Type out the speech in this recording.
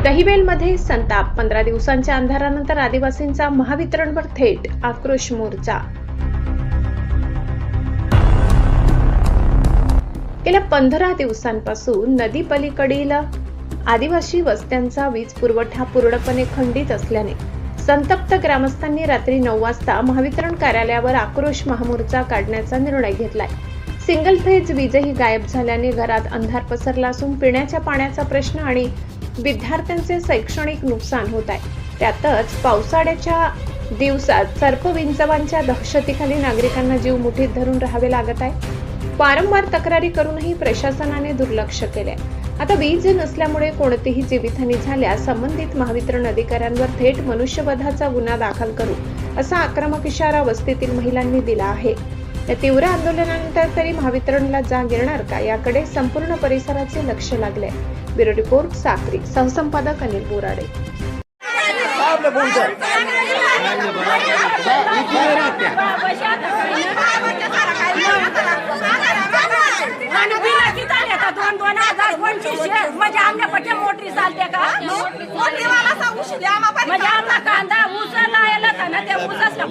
दहिवेलमध्ये संताप. 15 दिवसांच्या अंधारानंतर आदिवासींचा महावितरणवर थेट आक्रोश मोर्चा. गेल्या 15 दिवसांपासून नदी पलीकडील आदिवासी वस्त्यांचा वीज पुरवठा पूर्णपणे खंडित असल्याने संतप्त ग्रामस्थांनी रात्री 9 वाजता महावितरण कार्यालयावर आक्रोश महामोर्चा काढण्याचा निर्णय घेतलाय. सिंगल फेज वीजही गायब झाल्याने घरात अंधार पसरला असून पिण्याच्या पाण्याचा प्रश्न आणि विद्यार्थ्यांचे शैक्षणिक नुकसान होत आहे. त्यातच पावसाळ्याच्या दिवसात सर्पविंचवांच्या दहशतीखाली नागरिकांना जीव मुठीत धरून राहावे लागत आहे. वारंवार तक्रारी करूनही प्रशासनाने दुर्लक्ष केले. आता वीज नसल्यामुळे कोणतीही जीवितहानी झाल्यास संबंधित महावितरण अधिकाऱ्यांवर थेट मनुष्यवधाचा गुन्हा दाखल करू असा आक्रमक इशारा वस्तीतील महिलांनी दिला आहे. या तीव्र आंदोलनानंतर तरी महावितरणला जाग येणार का याकडे संपूर्ण परिसराचे लक्ष लागले. Bureau report Sakri. सहसंपादक अनिल बोराडे. म्हणजे आमने पट्टे मोटरी चालते का म्हणजे आमना कांदा ऊस लायला का ना त्या ऊसाचं